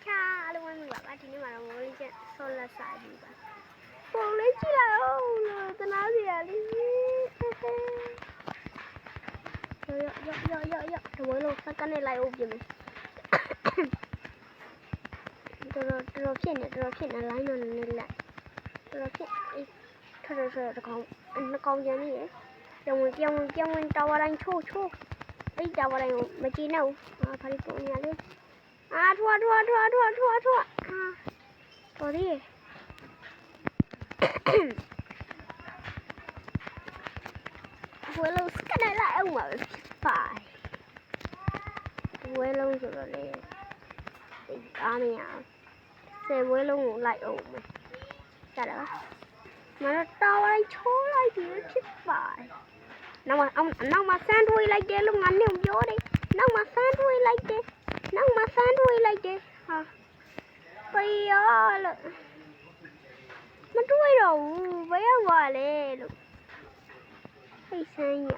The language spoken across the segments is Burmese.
အားလုံးပဲပါဒီနေ့မှာတော့မိုးလေးချက်ဆောလက်စာပြီးပါပုံလေးကြည့်လိုက်အောင်လို့တနာစီရလေးရောတဝဲလုံးစက္ကန့်နဲ့လိုက်အောင်ပြင်မယ်တော်ဖြစ်နေလိုင်းတော့နေလိုက်တော်ဖြစ်ထွက်တကောင်နှကောင်ကျန်နေရပြောင်းဝင်တာဝတိုင်းချိုးအဲ့တာဝတိုင်းကိုမကြည့်နဲ့ဘူးဖားလေးပုံနေရလေထွားတော်ဒီဝဲလုံးစကနေလိုက်အောင်ပါပါဝဲလုံးဆိုတော့လေအားမရဆယ်ဝဲလုံးကိုလိုက်အောင်မယ်ကြတယ်ပါမတော့တာဝတိုင်းချိုးလိုက်ပြီးဖြစ်ပါတယ်နောက်မှာဆန်းထွေးလိုက်တယ်လို့ငါနဲ့ပြောတယ်နောက်မှာဆန်းထွေးလိုက်တယ်ဟာပေးရလို့မတွေးတော့ဘူးဘယ်ရောက်သွားလဲလို့ဖိတ်ဆန်းရ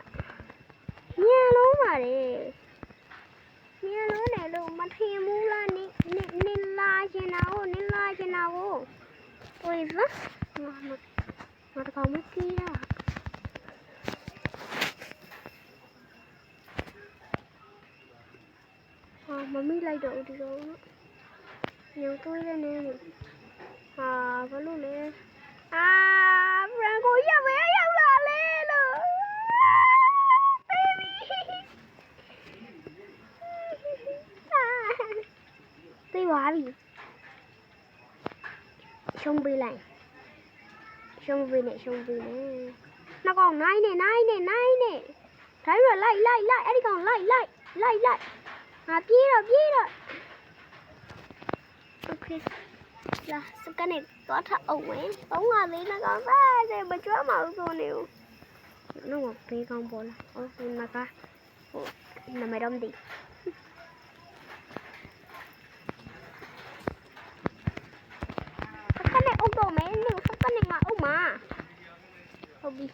ညံလုံးပါလေညံလုံးတယ်လို့မထင်ဘူးလားနင်လာချင်တာကိုဟိုစမတကောင်မကြည့်ရမမိလိုက်တော့ဒီတော့ညောတွေးနေနေဟာဘာလို့လဲဖရန်ကိုရောက်လာလေလို့သိပါပြီရှုံးပေးနေနောက်ကောင်နိုင်နေဒါရလိုက်အဲ့ဒီကောင်လိုက်ငါပြေးတော့โอเคလာစကနေတော့ထအောင်မယ်3ငါလေးနဲ့ကောင်စားတယ်မကြွမအောင်ဆိုနေဦးနော်ဘေးကောင်ပေါ်လာဟိုနမတော့မသိစကနေအုပ်တော့မယ်နင်စကနေငါအုပ်မှာဟုတ်ပြီ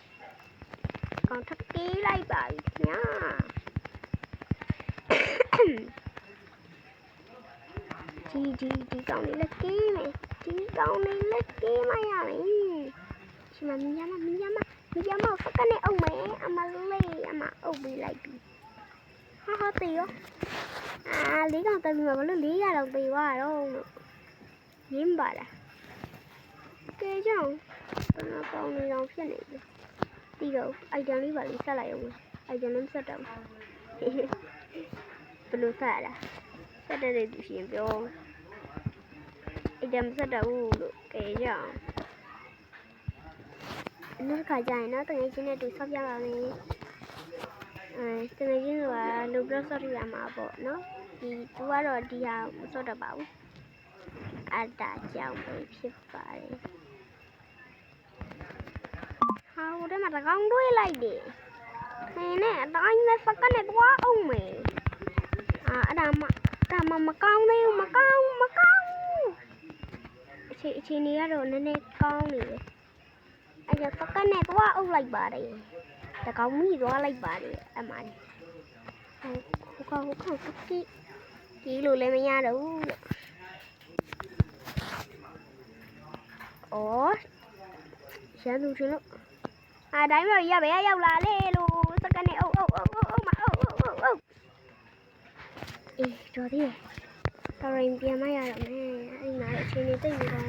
ကောင်ထပ်ပြေးလိုက်ပါပြီညာဒီကောင်လေးလက်ကေးမယ်မရမယ်ရှိမမြင်မစကနေအုပ်မယ်အမလေးအမအုပ်ပေးလိုက်ပြီဟာတေရောလေးကောင်တက်ပြီးမှဘာလို့400တော့ပေးသွားတော့လို့ရင်းပါလားကဲကြောင်ဘာပေါင်းနေတော့ဖြစ်နေပြီပြီးတော့အိုက်တန်လေးပါလေးဆက်လိုက်အောင်အိုက်တန်လေးဆက်တော့ဘယ်လိုဆက်ရဆက်တဲ့သူရှင်ပြောအိုက်တန်ဆက်တော့လို့ကဲကြောင်နောက်ခါကျရင်တော့တကယ်ချင်းနဲ့တူဆော့ပြပါမယ်တကယ်ချင်းကလူဘလော့ဆော့ရမှာပေါ့နော်သူကတော့ဒီဟာမဆော့တတ်ပါဘူးအတားကြောင်ပဲဖြစ်ပါတယ်ဟာဟိုထဲမှာတကောင်တွေးလိုက်တယ်နဲ့အတိုင်းနဲ့စကနေသွားအောင်မယ်အဲ့ဒါမှမကောင်းသေးဘူးမကောင်းအခြေအနေကတော့နည်းနည်းကောင်းနေတယ်အဲ့ဒါစကနေသွားအုပ်လိုက်ပါတယ်တကောင်မိသွားလိုက်ပါတယ်အမှန်ဟိုကောင်ဒီလိုလည်းမရတော့ဘူးရန်သူချင်လို့တိုင်းတော့ရပဲရောက်လာလေလို့စကနေအုပ်မအေးတော်သေးတော်ရင်ပြန်မရတော့မယ်အဲ့နာအချိန်လေးသိနေတော့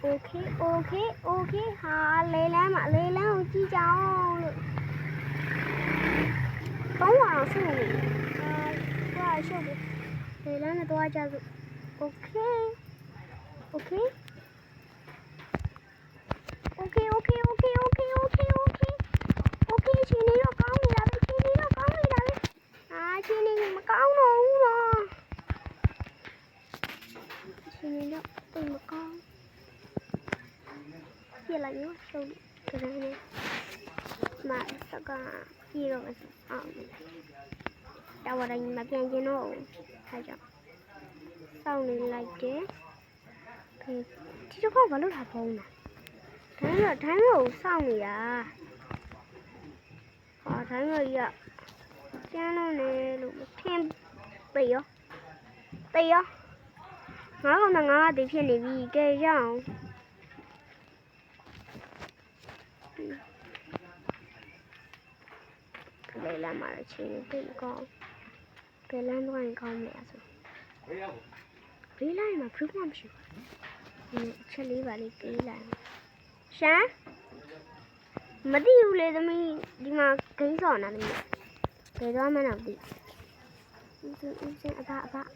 โอเคဟာလေလန်းကိုကြည့်ကြအောင်လို့3အောင်စုနေသွားရှုပ်လေလန်းနဲ့သွားကြစို့โอเคချင်းနေတော့ကောင်းနေတာပဲချင်းနေမကောင်းတော့ဘူးလားချင်းနေတော့တိတ်မကောင်းပြလိုက်ရောရှုပ်ကြတယ်နဲ့မစကားပြေတော့အောင်တော်ရရင်မပြန်ကျင်တော့အဲကြောင့်စောင့်နေလိုက်တယ်ဒီတော့ဘာလို့လာဖုံးလဲထိုင်းကိုစောင့်နေတာထိုင်းကိုရကျန်းလို့လေလို့ထင်ပေရော တေးရောငါကောင်ငါကတေးဖြစ်နေပြီကဲရအောင်လေလာမှာချင်းတေးကောဘယ်လမ်းသွားရင်ကောင်းမလဲဆိုဘေးလိုက်မှာဖူးမှမရှိဘူးချက်လေးပါလေးပေးလိုက်ရှမ်းမသိဘူးလေသမီးဒီမှာဂိမ်းစော်နေတယ်ဘယ်သွားမှန်းတော့မသိဦးစင်အဖ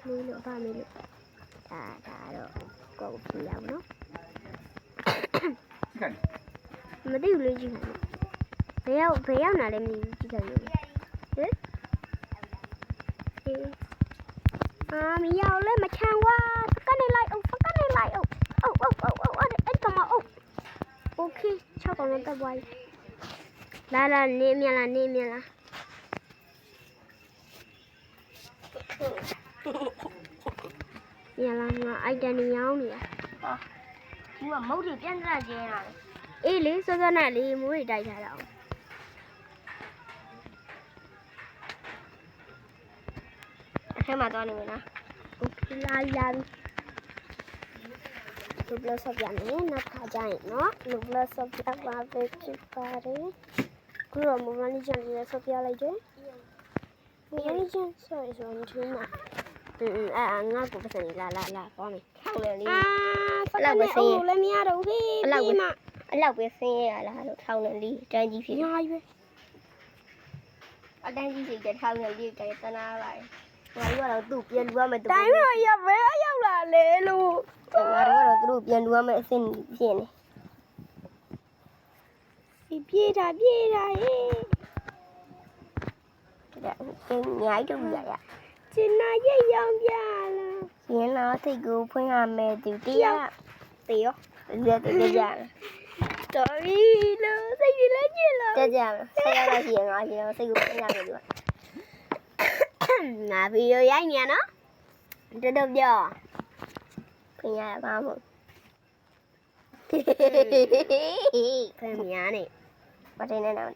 မေးလို့ဒါတော့ကိုယ်ပြရအောင်နော်မသိဘူးလေကြည့်ခါဘယ်ရောက်နာလဲမသိဘူးကြည့်ခါလို့ဟဲ့မရောက်လဲမချမ်းဝါစကနေလိုက်အောင်အဲ့ကောင်မโอเค6ကောင်လုံးတက်သွားပြီလာနေမြန်လားငါအိုက်တန်ညောင်းနေတာဒီမှာမုတ်တွေပြန်ကြကျင်းလာတယ်အေးလေစောနဲ့လေမိုးတွေတိုက်ထားတာအောင်အထဲမှာသွားနေမယ်နော်โอเคလာပြီလူဘလဆော့ပြမယ်နောက်ခါကျရင်နော်လူဘလဆော့ပြပါပဲဖြစ်ပါတယ်ခုတော့မမလေးချန်လေးဆော့ပြလိုက်တယ်မမလေးချန် sorry မထူးမှာငါ့ကိုပတ်စံလာသွားမယ်ထောက်တယ်လေးအဲ့လောက်ပဲဆင်းရလည်းမရတော့ဘူးအဲ့လောက်ပဲဆင်းရလားလို့ထောက်တယ်လေးတန်းကြီးဖြစ်ညာကြီးပဲအတန်းကြီးစိတ်ကထောက်တယ်လေးတိုင်တနာလိုက်ငါတို့ကတော့သူ့ပြန်လူရမယ်တိုင်းမရဘဲရောက်လာလေလို့ငါတို့ကတော့သူတို့ပြန်လူရမယ်အဆင်ဖြစ်နေပြေးတာဟေးဒါညာကြီးတို့ရကျင်နာရဲ့ရောင်ပြလားရင်လာစိတ်ကိုဖွင့်ရမယ်သူတရားတေရောလက်ကြတော်ပြီလို့စိတ်ကြီးလည်းညစ်လို့ကြဆက်ရလို့ရှိရင်ငါရှင်စိတ်ကိုဖွင့်ရမယ်သူငါဗီဒီယိုရိုက်နေနော်တော်ပြောဖွင့်ရပါမို့ဖွင့်များနေဘာတင်နေတော့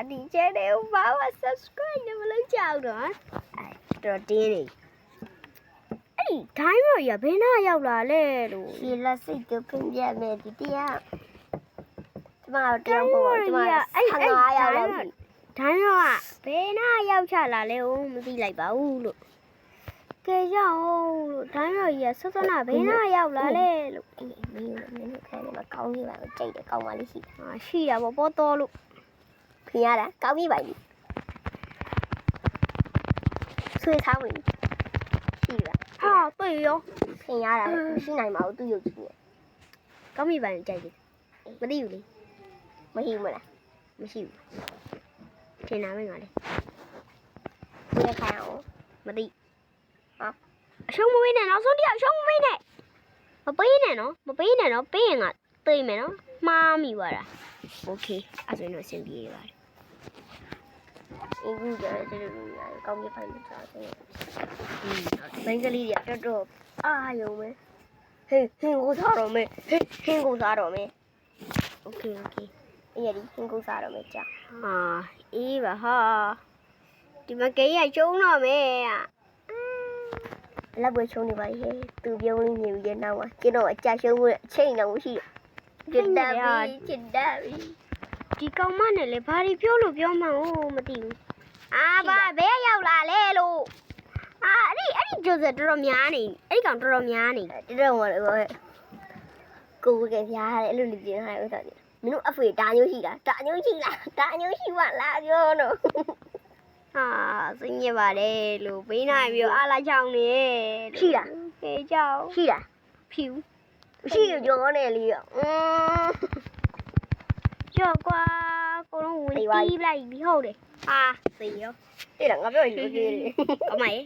ဒီ channel ကိုဘာမှ subscribe မလုပ်ကြဘူးတော့တော်တင်းနေအဲ့ဒီဒိုင်းရော်ရဘယ်နာရောက်လာလဲလို့ရှီလက်စိတ်ကိုပြင်ပြမယ်ဒီတရားကျမတို့တရားပေါ်ကျမ15ရောက်လောက်ပြီဒိုင်းရော်ကဘယ်နာရောက်ချလာလဲဦးမသိလိုက်ပါဘူးလို့ကဲရအောင်လို့ဒိုင်းရော်ကြီးကဆွနာဘယ်နာရောက်လာလဲလို့အေးမင်းခါနေမှာကောင်းကြီးပါကြိတ်တယ်ကောင်းပါလိမ့်ရှိတာပေါ့ပေါ်တော်လို့ခင်ရတာကောင်းပြီပါလိဆွေးထားဝင်ရှိပါဟာတွေ့ရောခင်ရတာမရှိနိုင်ပါဘူးသူ့ရုပ်ကြီးကောင်းပြီပါကြိုက်တယ်မသိဘူးလေမရှိဘူးမလားမရှိဘူးထင်တာပဲငါလေဆွေးခိုင်းအောင်မသိဟာအရှုံးမပေးနဲ့နောက်ဆုံးတစ်ယောက်အရှုံးမပေးနဲ့မပေးနဲ့နော်ပေးရင်ကသိမယ်နော်မှားမိပါလားโอเคအဲ့ဆိုရင်တော့အဆင်ပြေပါတယ်အခုကျတော့ကောင်းကြီးဖိုင်မချတယ်ဘင်္ဂလီတွေတော်အာယုံပဲဟင်းကိုစားတော့မယ်โอเคအဲ့ဒီဟင်းကိုစားတော့မယ်ကြာအေးပါဟာဒီမှာကိရကျုံတော့မယ်လက်ပွဲချုံနေပါရဲ့သူပြုံးလေးမြင်ပြီးနောက်မှာကျတော့အကြရှုံးဖို့အချိန်တော့မရှိချစ်တတ်ပြီဒီကောင်မနဲ့လေဘာတွေပြောလို့ပြောမှန်းမသိဘူးဘာဘဲရောက်လာလဲလို့အဲ့ဒီဂျိုဇက်တော်တော်များနေအဲ့ဒီကောင်တော်တော်များနေတော်ဝင်ကိုကပြားတယ်အဲ့လိုလေးပြင်ထားတယ်ဥစ္စာတွေမင်းတို့အဖေတာညိုးရှိပါလားပြောတော့စိတ်ညစ်ပါတယ်လို့ပေးနိုင်ပြီးအားလာချောင်းနေရှိတာခေချောင်းရှိတာဖြူရှိရကြောနေလေကြောကွာကိုလုံးဝင်တီးလိုက်ပြီးဟုတ်တယ်သေရောတဲ့ငါပြောရင်လို့ကြီးတယ်အမရေ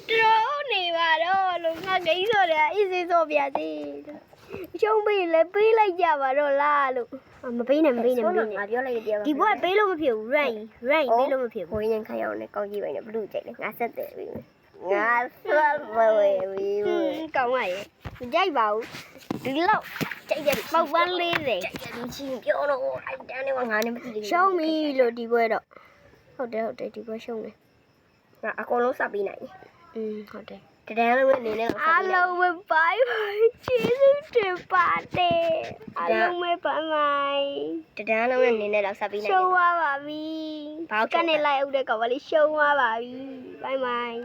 တော်နေပါတော့လို့ငါဂိမ်းဆိုတယ်အေးစေးဆိုပြသေးရှုံးပေးလဲပေးလိုက်ကြပါတော့လားလို့မပေးနဲ့ငါပြောလိုက်တယ်ဒီဘက်ပေးလို့မဖြစ်ဘူး rank ပေးလို့မဖြစ်ဘူးဘိုးရင်ခိုင်အောင်နဲ့ကောင်းကြီးပိုင်းနဲ့ဘလူးကြိုက်တယ်ငါဆက်တယ်ပြီငါဆက်ဝဲကောင်းပါရဲ့မကြိုက်ပါဘူးဒီလောက်ကြိုက်တယ်ပေါက်ပန်း40ကြိုက်တယ်ဒီချင်းပြောတော့အိုက်တန်းနဲ့ငါနဲ့မသိဘူးရှုံးပြီလို့ဒီဘက်တော့ဟုတ်တယ်ဒီဘက်ရှုံးတယ်ငါအကုန်လုံးစပ်ပေးနိုင်တယ်ဟုတ်တယ် တဒန်းလုံးနဲ့နေနဲ့တော့ အားလုံးပဲဘိုင်ဘိုင်ကျေးဇူးတင်ပါတယ်အားလုံးပဲဘိုင်ဘိုင် တဒန်းလုံးနဲ့နေနဲ့တော့ဆက်ပြီးနေ ရှုံးသွားပါပြီ ဘာဟုတ်ကဲ့ ကနေလိုက်အောင်တဲ့ကောင်ကလေးရှုံးသွားပါပြီဘိုင်ဘိုင်